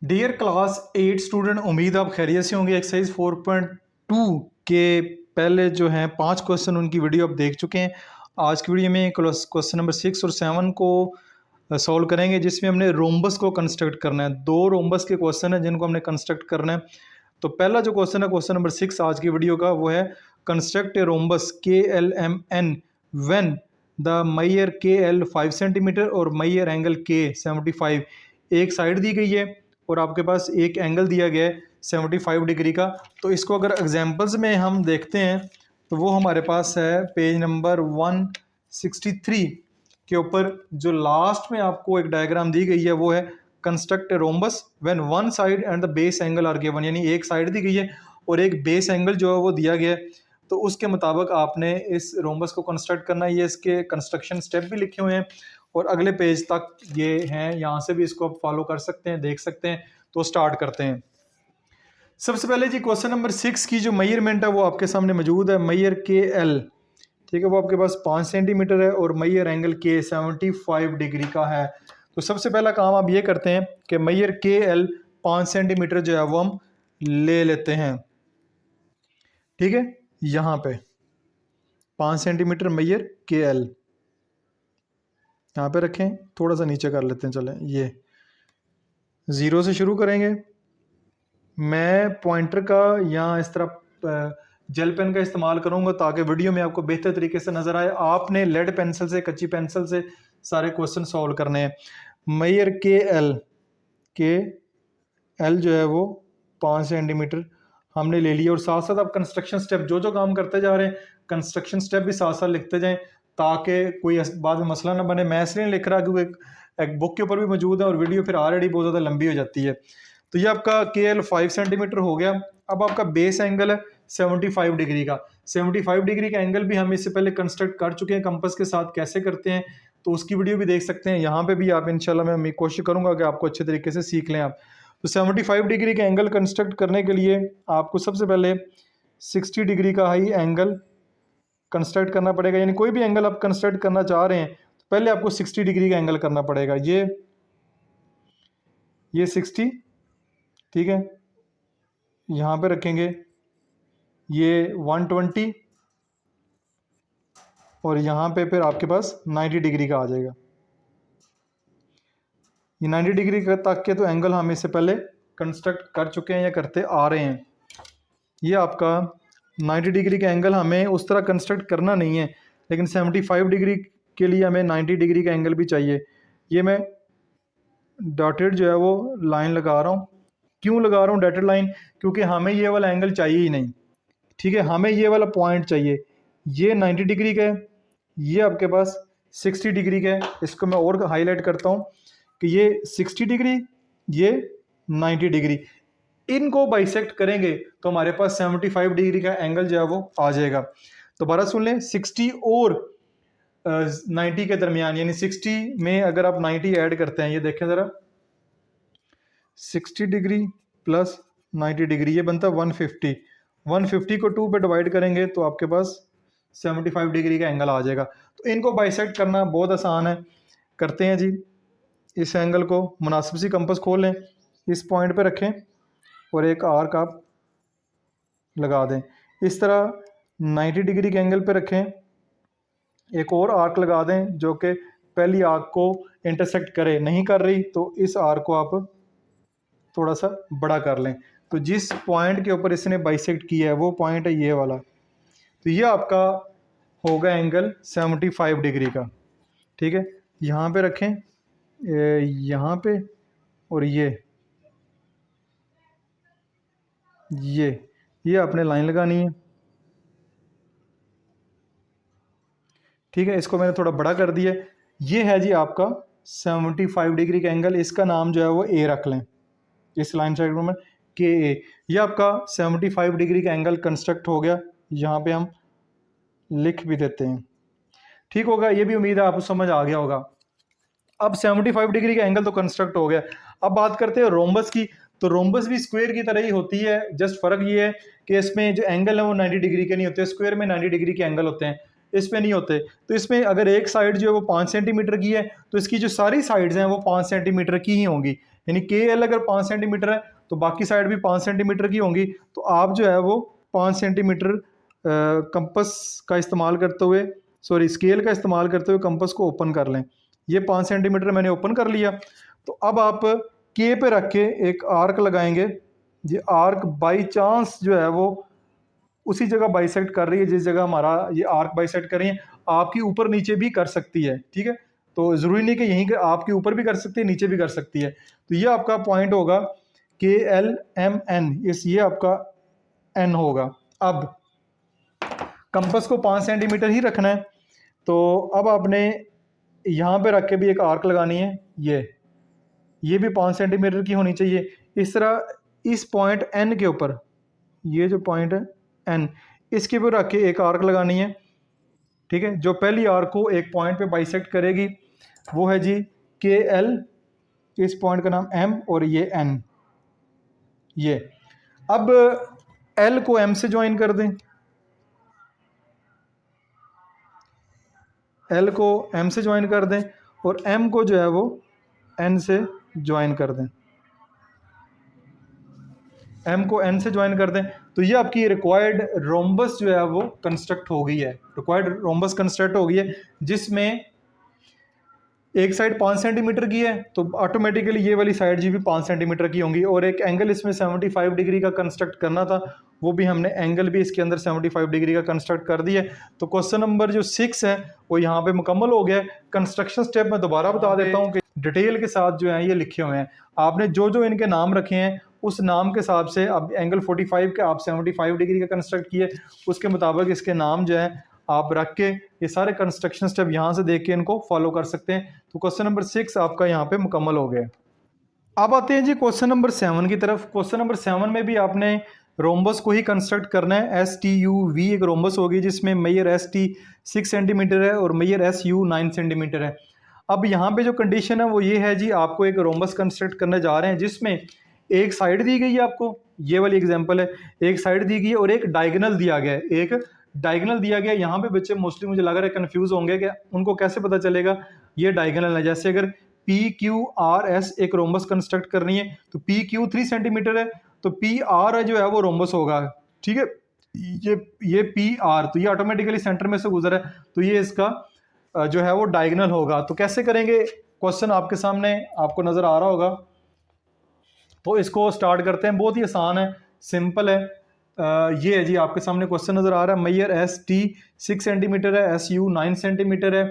Dear class 8 student, उम्मीद आप खैरियत से होंगे। एक्सरसाइज 4.2 के पहले जो हैं 5 क्वेश्चन उनकी वीडियो आप देख चुके हैं। आज की वीडियो में क्वेश्चन नंबर 6 और 7 को सॉल्व करेंगे, जिसमें हमने रोम्बस को कंस्ट्रक्ट करना है। 2 रोम्बस के क्वेश्चन हैं जिनको हमने कंस्ट्रक्ट करना है। तो पहला जो क्वेश्चन है, क्वेश्चन नंबर 6 आज की वीडियो का, वो है construct a rhombus KLMN when the measure KL 5 centimetre और मैयर एंगल K 75। एक साइड दी गई है और आपके पास एक एंगल दिया गया है 75 डिग्री का। तो इसको अगर एग्जांपल्स में हम देखते हैं तो वो हमारे पास है पेज नंबर 163 के ऊपर। जो लास्ट में आपको एक डायग्राम दी गई है वो है construct a rhombus when one side and the base angle are given, यानी एक साइड दी गई है और एक बेस एंगल जो है वो दिया गया है। तो उसके मुताबिक आपने इस रोम्बस को कंस्ट्रक्ट करना है। ये इसके कंस्ट्रक्शन स्टेप भी लिखे हुए हैं और अगले पेज तक ये हैं, यहाँ से भी इसको आप फॉलो कर सकते हैं, देख सकते हैं। तो स्टार्ट करते हैं। सबसे पहले जी क्वेश्चन नंबर 6 की जो मेजरमेंट है वो आपके सामने मौजूद है। मैयर KL, ठीक है, वो आपके पास 5 सेंटीमीटर है और मैयर एंगल K 75 डिग्री का है। तो सबसे पहला काम आप ये करते हैं कि मैयर KL 5 सेंटीमीटर जो है वो हम ले लेते हैं। ठीक है, यहाँ पे 5 सेंटीमीटर मैयर KL यहाँ पे रखें, थोड़ा सा नीचे कर लेते हैं। चलें, ये 0 से शुरू करेंगे। मैं पॉइंटर का या इस तरह जेल पेन का इस्तेमाल करूंगा ताकि वीडियो में आपको बेहतर तरीके से नज़र आए। आपने लेड पेंसिल से, कच्ची पेंसिल से सारे क्वेश्चन सॉल्व करने हैं। मैयर KL जो है वो 5 सेंटीमीटर हमने ले लिया और साथ साथ आप कंस्ट्रक्शन स्टेप जो जो काम करते जा रहे हैं, कंस्ट्रक्शन स्टेप भी साथ साथ लिखते जाएं ताकि कोई बाद में मसला ना बने। मैं इसलिए लिख रहा क्योंकि एक बुक के ऊपर भी मौजूद है और वीडियो फिर ऑलरेडी बहुत ज़्यादा लंबी हो जाती है। तो ये आपका KL 5 सेंटीमीटर हो गया। अब आपका बेस एंगल है 75 डिग्री का। 75 डिग्री का एंगल भी हम इससे पहले कंस्ट्रक्ट कर चुके हैं कंपास के साथ, कैसे करते हैं तो उसकी वीडियो भी देख सकते हैं। यहाँ पे भी आप इंशाल्लाह मैं कोशिश करूँगा कि आपको अच्छे तरीके से सीख लें आप। तो 75 डिग्री का एंगल कंस्ट्रक्ट करने के लिए आपको सबसे पहले 60 डिग्री का ही एंगल कंस्ट्रक्ट करना पड़ेगा। यानी कोई भी एंगल आप कंस्ट्रक्ट करना चाह रहे हैं तो पहले आपको 60 डिग्री का एंगल करना पड़ेगा। ये 60, ठीक है, यहाँ पे रखेंगे। ये 120 और यहाँ पे फिर आपके पास 90 डिग्री का आ जाएगा। ये 90 डिग्री तक के तो एंगल हम इससे पहले कंस्ट्रक्ट कर चुके हैं या करते आ रहे हैं। ये आपका 90 डिग्री का एंगल हमें उस तरह कंस्ट्रक्ट करना नहीं है, लेकिन 75 डिग्री के लिए हमें 90 डिग्री का एंगल भी चाहिए। ये मैं डॉटेड जो है वो लाइन लगा रहा हूँ। क्यों लगा रहा हूँ डॉटेड लाइन? क्योंकि हमें ये वाला एंगल चाहिए ही नहीं। ठीक है, हमें ये वाला पॉइंट चाहिए। ये 90 डिग्री का है, ये आपके पास 60 डिग्री का है। इसको मैं और हाईलाइट करता हूँ कि ये 60 डिग्री, ये 90 डिग्री, इनको बाइसेक्ट करेंगे तो हमारे पास 75 डिग्री का एंगल जो है वो आ जाएगा। दोबारा सुन लें, 60 और 90 के दरमियान, यानी 60 में अगर आप 90 ऐड करते हैं, ये देखें ज़रा, 60 डिग्री प्लस 90 डिग्री, ये बनता है 150। 150 को 2 पे डिवाइड करेंगे तो आपके पास 75 डिग्री का एंगल आ जाएगा। तो इनको बाइसेक्ट करना बहुत आसान है। करते हैं जी। इस एंगल को मुनासिब सी कंपास खोल लें, इस पॉइंट पे रखें और एक आर्क आप लगा दें। इस तरह 90 डिग्री के एंगल पे रखें, एक और आर्क लगा दें जो कि पहली आर्क को इंटरसेक्ट करे। नहीं कर रही तो इस आर्क को आप थोड़ा सा बड़ा कर लें। तो जिस पॉइंट के ऊपर इसने बाइसेक्ट किया है वो पॉइंट है ये वाला। तो ये आपका होगा एंगल 75 डिग्री का। ठीक है, यहाँ पे रखें, यहाँ पे, और ये आपने लाइन लगानी है। ठीक है, इसको मैंने थोड़ा बड़ा कर दिया। ये है जी आपका 75 डिग्री का एंगल। इसका नाम जो है वो A रख लें, इस लाइन साइड में KA। ये आपका 75 डिग्री का एंगल कंस्ट्रक्ट हो गया। यहाँ पे हम लिख भी देते हैं। ठीक होगा, ये भी उम्मीद है आपको समझ आ गया होगा। अब 75 डिग्री का एंगल तो कंस्ट्रक्ट हो गया। अब बात करते हैं रोम्बस की। तो रोम्बस भी स्क्वायर की तरह ही होती है, जस्ट फर्क ये है कि इसमें जो एंगल है वो 90 डिग्री के नहीं होते। स्क्वायर में 90 डिग्री के एंगल होते हैं, इसमें नहीं होते। तो इसमें अगर एक साइड जो है वो 5 सेंटीमीटर की है तो इसकी जो सारी साइड्स हैं वो 5 सेंटीमीटर की ही होंगी। यानी के एल अगर 5 सेंटीमीटर है तो बाकी साइड भी 5 सेंटीमीटर की होंगी। तो आप जो है वो 5 सेंटीमीटर कंपस का इस्तेमाल करते हुए, सॉरी स्केल का इस्तेमाल करते हुए कंपस को ओपन कर लें। ये 5 सेंटीमीटर मैंने ओपन कर लिया। तो अब आप के पे रख के एक आर्क लगाएंगे। ये आर्क बाई चांस जो है वो उसी जगह बाइसेक्ट कर रही है जिस जगह हमारा ये आर्क बाइसेक्ट कर रही है। आपकी ऊपर नीचे भी कर सकती है, ठीक है। तो ज़रूरी नहीं कि यहीं के आपके ऊपर भी कर सकती है, नीचे भी कर सकती है। तो ये आपका पॉइंट होगा के एल एम एन, इस ये आपका एन होगा। अब कंपस को 5 सेंटीमीटर ही रखना है। तो अब आपने यहाँ पे रख के भी एक आर्क लगानी है। ये भी 5 सेंटीमीटर की होनी चाहिए। इस तरह इस पॉइंट एन के ऊपर, ये जो पॉइंट है एन, इसके ऊपर रख के एक आर्क लगानी है, ठीक है। जो पहली आर्क को एक पॉइंट पे बाइसेक्ट करेगी वो है जी के एल, इस पॉइंट का नाम एम और ये एन। ये अब एल को एम से ज्वाइन कर दें, एल को एम से ज्वाइन कर दें और एम को जो है वो एन से ज्वाइन कर दें, एम को एन से ज्वाइन कर दें। तो ये आपकी रिक्वायर्ड रोम्बस जो है वो कंस्ट्रक्ट हो गई है, रिक्वायर्ड रोम्बस कंस्ट्रक्ट हो गई है, जिसमें एक साइड 5 सेंटीमीटर की है तो ऑटोमेटिकली ये वाली साइड जी भी 5 सेंटीमीटर की होंगी। और एक एंगल इसमें 75 डिग्री का कंस्ट्रक्ट करना था, वो भी हमने एंगल भी इसके अंदर 75 डिग्री का कंस्ट्रक्ट कर दिया। तो क्वेश्चन नंबर जो 6 है वो यहाँ पे मुकम्मल हो गया। कंस्ट्रक्शन स्टेप मैं दोबारा बता देता हूँ कि डिटेल के साथ जो है ये लिखे हुए हैं। आपने जो जो इनके नाम रखे हैं उस नाम के हिसाब से, अब एंगल 45 के आप 75 डिग्री का कंस्ट्रक्ट किए, उसके मुताबिक इसके नाम जो है आप रख के ये सारे कंस्ट्रक्शन स्टेप यहाँ से देख के इनको फॉलो कर सकते हैं। तो क्वेश्चन नंबर 6 आपका यहाँ पे मुकम्मल हो गया। अब आते हैं जी क्वेश्चन नंबर 7 की तरफ। क्वेश्चन नंबर 7 में भी आपने रोम्बस को ही कंस्ट्रक्ट करना है। एस टी यू वी एक रोम्बस होगी जिसमें मेजर एस टी 6 सेंटीमीटर है और मेजर एस यू 9 सेंटीमीटर है। अब यहाँ पे जो कंडीशन है वो ये है जी, आपको एक रोम्बस कंस्ट्रक्ट करने जा रहे हैं जिसमें एक साइड दी गई है, आपको ये वाली एग्जांपल है, एक साइड दी गई है और एक डायगोनल दिया गया है, एक डायगोनल दिया गया। यहाँ पे बच्चे मोस्टली मुझे लग रहा है कंफ्यूज होंगे कि उनको कैसे पता चलेगा ये डायगोनल है। जैसे अगर पी क्यू आर एस एक रोम्बस कंस्ट्रक्ट करनी है तो पी क्यू 3 सेंटीमीटर है तो पी आर जो है वो रोम्बस होगा, ठीक है। ये पी आर तो ये ऑटोमेटिकली सेंटर में से गुजरा है तो ये इसका जो है वो डायगोनल होगा। तो कैसे करेंगे, क्वेश्चन आपके सामने आपको नजर आ रहा होगा। तो इसको स्टार्ट करते हैं, बहुत ही आसान है, सिंपल है। ये है जी आपके सामने क्वेश्चन नजर आ रहा है। मेजर एस टी 6 सेंटीमीटर है, एस यू 9 सेंटीमीटर है।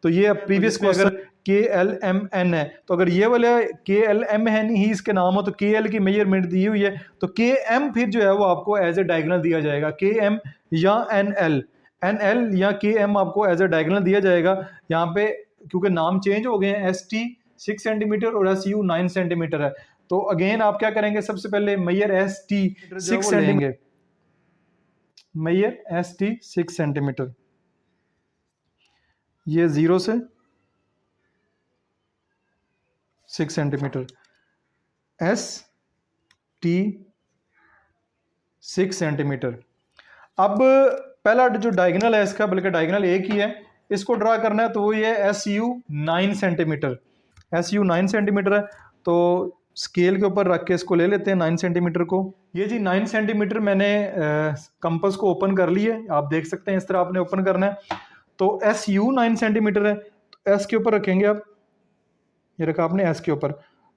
तो ये प्रीवियस क्वेश्चन के एल एम एन है, तो अगर ये वाला के एल एम एन ही इसके नाम हो तो के एल की मेजरमेंट दी हुई है तो के एम फिर जो है वो आपको एज ए डायगोनल दिया जाएगा। के एम या एन एल या के एम आपको एज ए डायगोनल दिया जाएगा। यहाँ पे क्योंकि नाम चेंज हो गए हैं, एस टी 6 सेंटीमीटर और एस यू 9 सेंटीमीटर है। तो अगेन आप क्या करेंगे, सबसे पहले measure S T 6 centimetre, measure S T 6 centimetre, ये 0 से 6 सेंटीमीटर, एस टी 6 सेंटीमीटर। अब पहला जो डायगोनल है इसका, बल्कि डायगोनल एक ही है, इसको ड्रा करना है तो वो ये S U 9 centimetre, S U 9 centimetre है। तो स्केल के ऊपर रख के इसको ले लेते हैं 9 सेंटीमीटर को। ये जी 9 सेंटीमीटर मैंने कंपास को ओपन कर लिए, आप देख सकते हैं इस तरह आपने ओपन करना है। तो एस यू 9 सेंटीमीटर है तो एस के ऊपर रखेंगे आप, ये रखा आपने एस के ऊपर।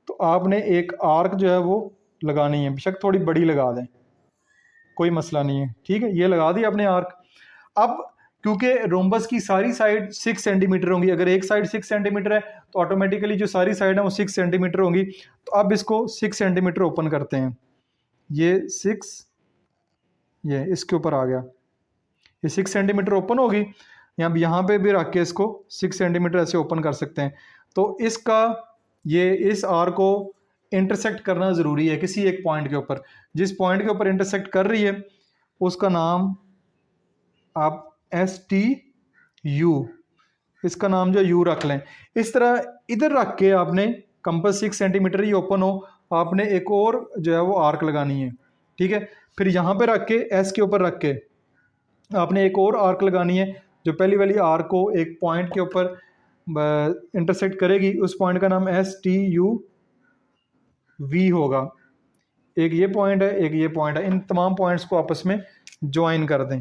तो आपने एक आर्क जो है वो लगानी है, बेशक थोड़ी बड़ी लगा दें, कोई मसला नहीं है, ठीक है। ये लगा दी आपने आर्क। अब क्योंकि रोम्बस की सारी साइड 6 सेंटीमीटर होंगी, अगर एक साइड 6 सेंटीमीटर है तो ऑटोमेटिकली जो सारी साइड है वो 6 सेंटीमीटर होंगी। तो अब इसको 6 सेंटीमीटर ओपन करते हैं, ये 6, ये इसके ऊपर आ गया, ये 6 सेंटीमीटर ओपन होगी। यहाँ पे भी रख के इसको 6 सेंटीमीटर ऐसे ओपन कर सकते हैं। तो इसका ये इस आर को इंटरसेक्ट करना ज़रूरी है किसी एक पॉइंट के ऊपर। जिस पॉइंट के ऊपर इंटरसेक्ट कर रही है उसका नाम आप एस टी यू, इसका नाम जो यू रख लें। इस तरह इधर रख के आपने कंपास 6 सेंटीमीटर ही ओपन हो, आपने एक और जो है वो आर्क लगानी है, ठीक है। फिर यहाँ पे रख के एस के ऊपर रख के आपने एक और आर्क लगानी है जो पहली वाली आर्क को एक पॉइंट के ऊपर इंटरसेक्ट करेगी। उस पॉइंट का नाम एस टी यू वी होगा। एक ये पॉइंट है, एक ये पॉइंट है, इन तमाम पॉइंट्स को आपस में ज्वाइन कर दें।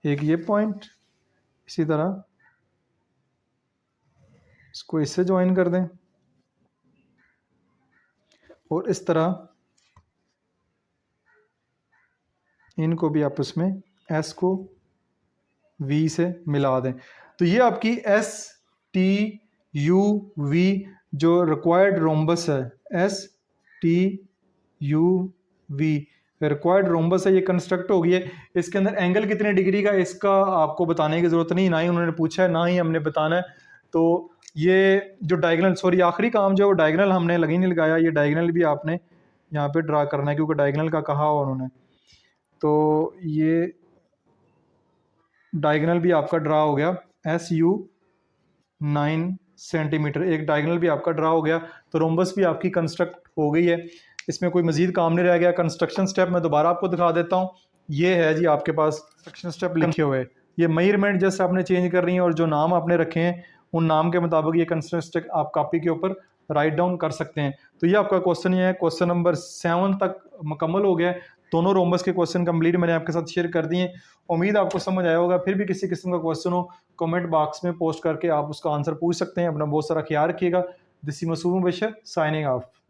एक ये पॉइंट, इसी तरह इसको इससे ज्वाइन कर दें और इस तरह इनको भी आपस में एस को वी से मिला दें। तो ये आपकी एस टी यू वी जो रिक्वायर्ड रोम्बस है, S T U V required rhombus है, ये कंस्ट्रक्ट हो गई है। इसके अंदर एंगल कितने डिग्री का इसका आपको बताने की ज़रूरत नहीं, ना ही उन्होंने पूछा है ना ही हमने बताना है। तो ये जो डायगोनल, सॉरी आखिरी काम जो है वो डायगोनल हमने लगी नहीं लगाया, ये डायगोनल भी आपने यहाँ पे ड्रा करना है क्योंकि डायगोनल का कहा हुआ उन्होंने। तो ये डायगोनल भी आपका ड्रा हो गया, एस यू 9 सेंटीमीटर, एक डायगोनल भी आपका ड्रा हो गया। तो रोम्बस भी आपकी कंस्ट्रक्ट हो गई है, इसमें कोई मजीद काम नहीं रह गया। कंस्ट्रक्शन स्टेप मैं दोबारा आपको दिखा देता हूँ। ये है जी आपके पास कंस्ट्रक्शन स्टेप लिखे हुए, ये मेजरमेंट जैसे आपने चेंज कर रही है और जो नाम आपने रखे हैं उन नाम के मुताबिक ये कंस्ट्रक्शन स्टेप आप कॉपी के ऊपर राइट डाउन कर सकते हैं। तो ये आपका क्वेश्चन ये है, क्वेश्चन नंबर 7 तक मुकम्मल हो गया है। दोनों रोम्बस के क्वेश्चन कंप्लीट मैंने आपके साथ शेयर कर दिए। उम्मीद आपको समझ आया होगा। फिर भी किसी किस्म का क्वेश्चन हो कमेंट बॉक्स में पोस्ट करके आप उसका आंसर पूछ सकते हैं। अपना बहुत सारा ख्याल रखिएगा। This is Masoom Bashar signing of.